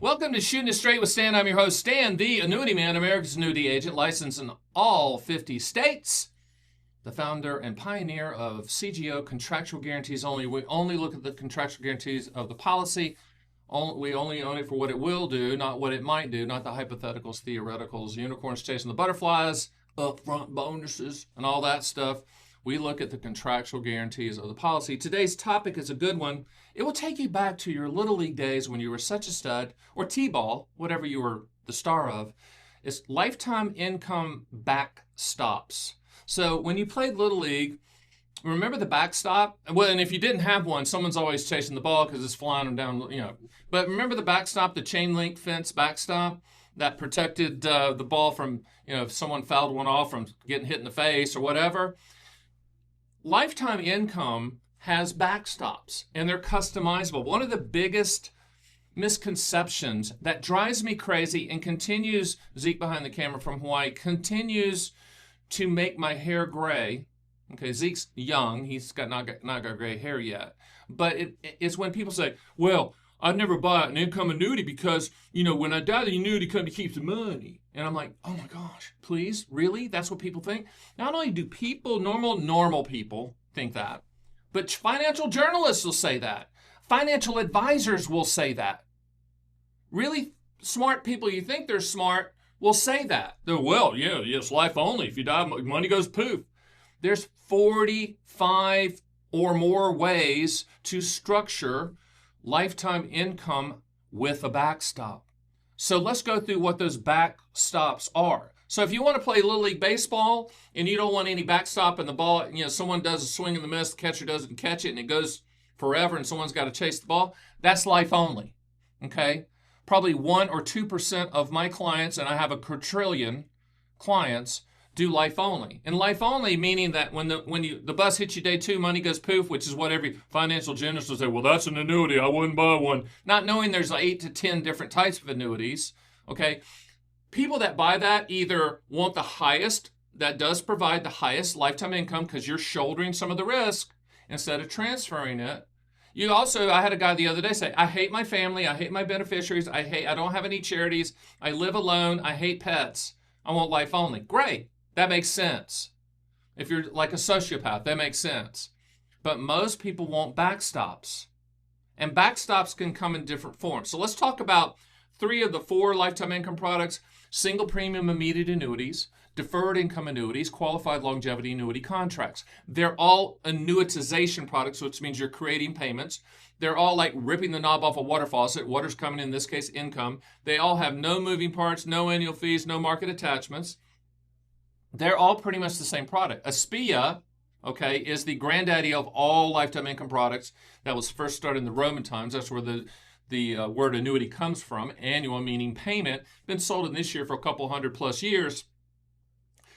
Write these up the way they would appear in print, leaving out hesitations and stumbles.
Welcome to Shooting It Straight with Stan. I'm your host, Stan, the Annuity Man, America's annuity agent, licensed in all 50 states. The founder and pioneer of CGO, contractual guarantees only. We only look at the contractual guarantees of the policy. We only own it for what it will do, not what it might do, not the hypotheticals, theoreticals, unicorns chasing the butterflies, upfront bonuses, and all that stuff. We look at the contractual guarantees of the policy. Today's topic is a good one. It will take you back to your Little League days when you were such a stud, or T-ball, whatever you were the star of. It's lifetime income backstops. So when you played Little League, remember the backstop? Well, and if you didn't have one, someone's always chasing the ball because it's flying them down, But remember the backstop, the chain link fence backstop that protected the ball from, if someone fouled one off from getting hit in the face or whatever? Lifetime income has backstops, and they're customizable. One of the biggest misconceptions that drives me crazy and continues, Zeke behind the camera from Hawaii, continues to make my hair gray. Okay, Zeke's young. He's not got gray hair yet. But it's when people say, well, I'd never buy an income annuity because, when I die, the annuity company keeps the money. And I'm like, oh my gosh, please? Really? That's what people think? Not only do people, normal people think that, but financial journalists will say that. Financial advisors will say that. Really smart people, you think they're smart, will say that. They're, well, it's life only. If you die, money goes poof. There's 45 or more ways to structure lifetime income with a backstop. So let's go through what those backstops are. So if you want to play Little League Baseball and you don't want any backstop and the ball, someone does a swing and the miss, the catcher doesn't catch it and it goes forever and someone's got to chase the ball, that's life only, okay? Probably 1 or 2% of my clients, and I have a quadrillion clients, do life only. And life only meaning that when the bus hits you day 2, money goes poof, which is what every financial journalist will say, well, that's an annuity, I wouldn't buy one. Not knowing there's 8 to 10 different types of annuities, okay? People that buy that either want the highest, that does provide the highest lifetime income because you're shouldering some of the risk instead of transferring it. I had a guy the other day say, I hate my family, I hate my beneficiaries, I don't have any charities, I live alone, I hate pets, I want life only. Great. That makes sense. If you're like a sociopath, that makes sense. But most people want backstops. And backstops can come in different forms. So let's talk about 3 of the 4 lifetime income products: single premium immediate annuities, deferred income annuities, qualified longevity annuity contracts. They're all annuitization products, which means you're creating payments. They're all like ripping the knob off a water faucet. Water's coming, in this case, income. They all have no moving parts, no annual fees, no market attachments. They're all pretty much the same product. A SPIA, okay, is the granddaddy of all lifetime income products. That was first started in the Roman times. That's where the word annuity comes from. Annual meaning payment. Been sold in this year for a couple hundred plus years.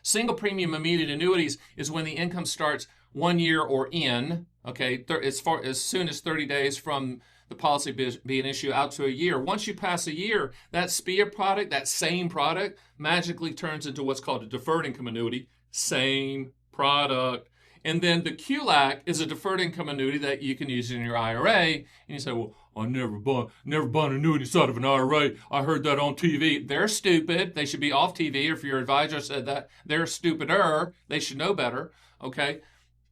Single premium immediate annuities is when the income starts 1 year or in, okay, as soon as 30 days from the policy being issued out to a year. Once you pass a year, that SPIA product, that same product, magically turns into what's called a deferred income annuity. Same product. And then the QLAC is a deferred income annuity that you can use in your IRA. And you say, well, I never bought an annuity inside of an IRA. I heard that on TV. They're stupid. They should be off TV. Or if your advisor said that, they're stupider. They should know better. Okay.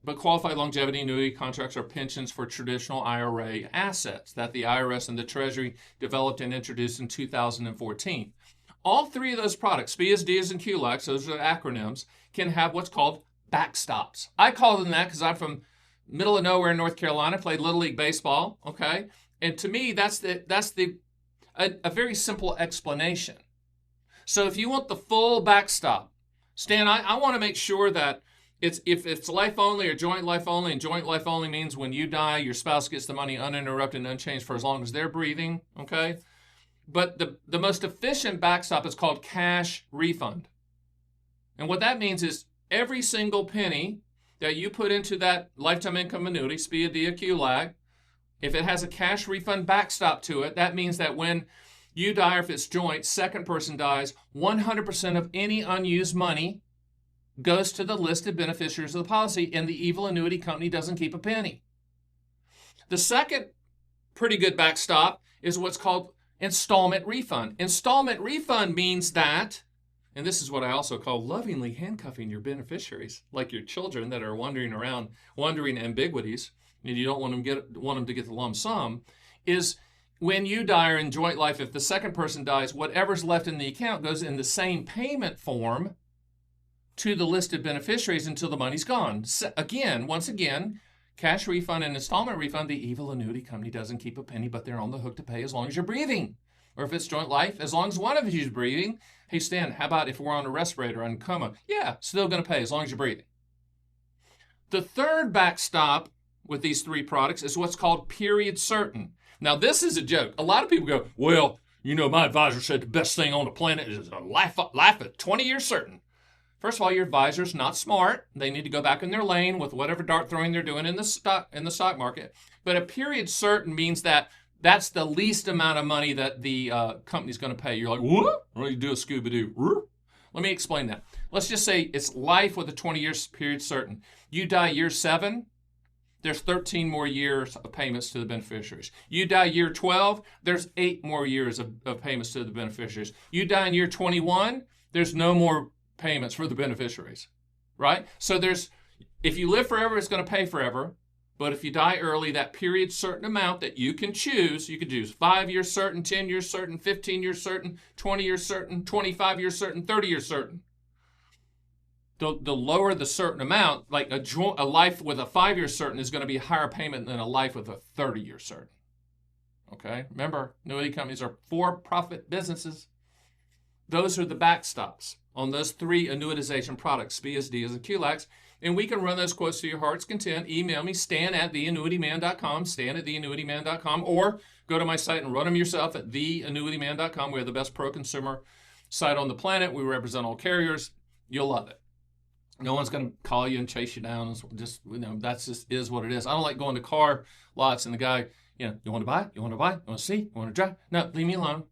But qualified longevity annuity contracts are pensions for traditional IRA assets that the IRS and the Treasury developed and introduced in 2014. All 3 of those products, SPIAs, DIAs, and QLACs, those are acronyms, can have what's called backstops. I call them that because I'm from middle of nowhere in North Carolina, played Little League Baseball, okay? And to me, that's a very simple explanation. So if you want the full backstop, Stan, I want to make sure that if it's life only or joint life only, and joint life only means when you die, your spouse gets the money uninterrupted and unchanged for as long as they're breathing, okay? But the most efficient backstop is called cash refund. And what that means is every single penny that you put into that lifetime income annuity, SPIA, DIA, QLAC, if it has a cash refund backstop to it, that means that when you die, or if it's joint, second person dies, 100% of any unused money goes to the listed beneficiaries of the policy, and the evil annuity company doesn't keep a penny. The second pretty good backstop is what's called installment refund. Installment refund means that, and this is what I also call lovingly handcuffing your beneficiaries, like your children that are wandering around, wondering ambiguities, and you don't want them to get the lump sum, is when you die or in joint life, if the second person dies, whatever's left in the account goes in the same payment form to the listed beneficiaries until the money's gone. So once again, cash refund and installment refund, the evil annuity company doesn't keep a penny, but they're on the hook to pay as long as you're breathing. Or if it's joint life, as long as one of you is breathing. Hey, Stan, how about if we're on a respirator and coma? Yeah, still going to pay as long as you're breathing. The third backstop with these three products is what's called period certain. Now, this is a joke. A lot of people go, well, you know, my advisor said the best thing on the planet is a life at 20 years certain. First of all, your advisor's not smart. They need to go back in their lane with whatever dart throwing they're doing in the stock market. But a period certain means that that's the least amount of money that the company's going to pay. You're like, what? Well, you do a Scooby-Doo. Let me explain that. Let's just say it's life with a 20-year period certain. You die year 7, there's 13 more years of payments to the beneficiaries. You die year 12, there's 8 more years of payments to the beneficiaries. You die in year 21, there's no more payments for the beneficiaries, right? So if you live forever, it's going to pay forever. But if you die early, that period certain amount that you can choose 5 years certain, 10 years certain, 15 years certain, 20 years certain, 25 years certain, 30 years certain. The lower the certain amount, like a life with a 5-year certain is going to be a higher payment than a life with a 30-year certain. Okay? Remember, annuity companies are for-profit businesses. Those are the backstops on those 3 annuitization products, SPIAs, DIAs, and QLACs. And we can run those quotes to your heart's content. Email me, stan@theannuityman.com, stan@theannuityman.com, or go to my site and run them yourself at theannuityman.com. We have the best pro-consumer site on the planet. We represent all carriers. You'll love it. No one's going to call you and chase you down. Just, that's just is what it is. I don't like going to car lots and the guy, you want to buy? You want to buy? You want to see? You want to drive? No, leave me alone.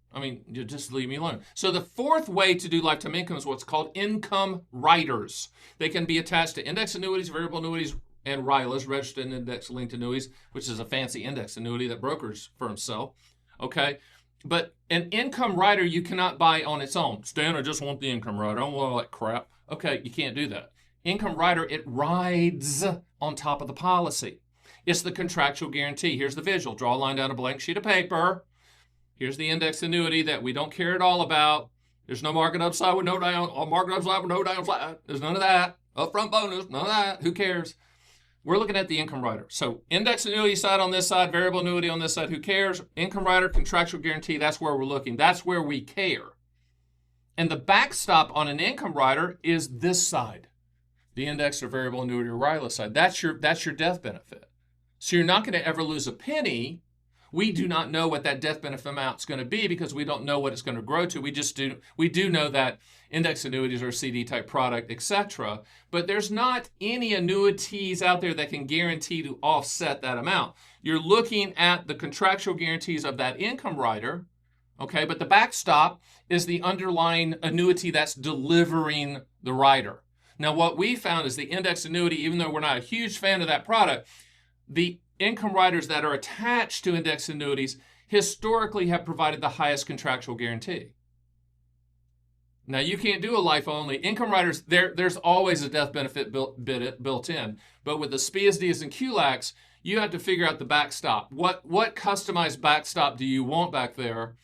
You just leave me alone. So the fourth way to do lifetime income is what's called income riders. They can be attached to index annuities, variable annuities, and RILAs, registered index-linked annuities, which is a fancy index annuity that brokers firms sell. Okay? But an income rider you cannot buy on its own. Stan, I just want the income rider. I don't want all that crap. Okay, you can't do that. Income rider, it rides on top of the policy. It's the contractual guarantee. Here's the visual. Draw a line down a blank sheet of paper. Here's the index annuity that we don't care at all about. There's no market upside with no down, or market upside with no downside. There's none of that. Upfront bonus, none of that. Who cares? We're looking at the income rider. So index annuity side on this side, variable annuity on this side. Who cares? Income rider, contractual guarantee, that's where we're looking. That's where we care. And the backstop on an income rider is this side. The index or variable annuity or RILA side. That's your death benefit. So you're not going to ever lose a penny. We do not know what that death benefit amount is going to be because we don't know what it's going to grow to. We do know that index annuities are a CD type product, etc. But there's not any annuities out there that can guarantee to offset that amount. You're looking at the contractual guarantees of that income rider, okay? But the backstop is the underlying annuity that's delivering the rider. Now, what we found is the index annuity, even though we're not a huge fan of that product, the income riders that are attached to index annuities historically have provided the highest contractual guarantee. Now, you can't do a life only. Income riders, there's always a death benefit built in. But with the SPIAs, DIAs, and QLACs, you have to figure out the backstop. What customized backstop do you want back there?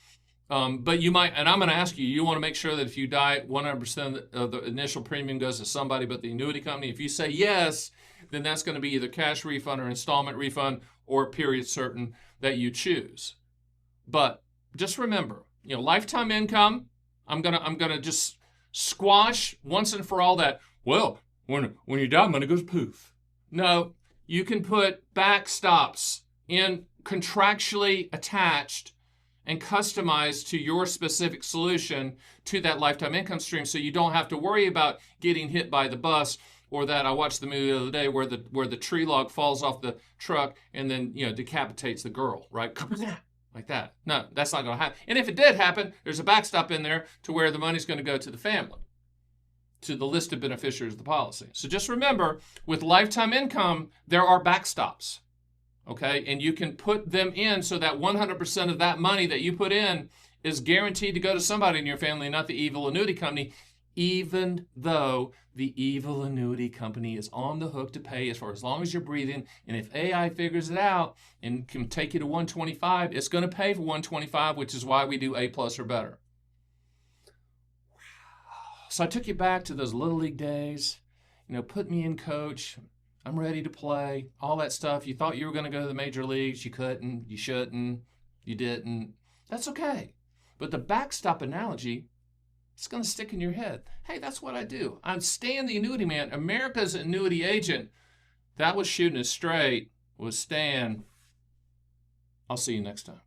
But you might, and I'm going to ask you, you want to make sure that if you die, 100% of the initial premium goes to somebody but the annuity company. If you say yes, then that's going to be either cash refund or installment refund or period certain that you choose. But just remember, lifetime income, I'm gonna just squash once and for all that, well, when you die, money goes poof. No, you can put backstops in contractually attached and customized to your specific solution to that lifetime income stream, so you don't have to worry about getting hit by the bus, or that I watched the movie the other day where the tree log falls off the truck and then decapitates the girl, right? Like that. No, that's not going to happen. And if it did happen, there's a backstop in there to where the money's going to go to the family, to the listed beneficiaries of the policy. So just remember, with lifetime income, there are backstops. Okay, and you can put them in so that 100% of that money that you put in is guaranteed to go to somebody in your family, not the evil annuity company, even though the evil annuity company is on the hook to pay as for as long as you're breathing. And if AI figures it out and can take you to 125, it's going to pay for 125, which is why we do A+ or better. So I took you back to those Little League days. Put me in, coach. I'm ready to play. All that stuff. You thought you were going to go to the major leagues. You couldn't. You shouldn't. You didn't. That's okay. But the backstop analogy, it's going to stick in your head. Hey, that's what I do. I'm Stan the Annuity Man, America's annuity agent. That was Shooting It Straight with Stan. I'll see you next time.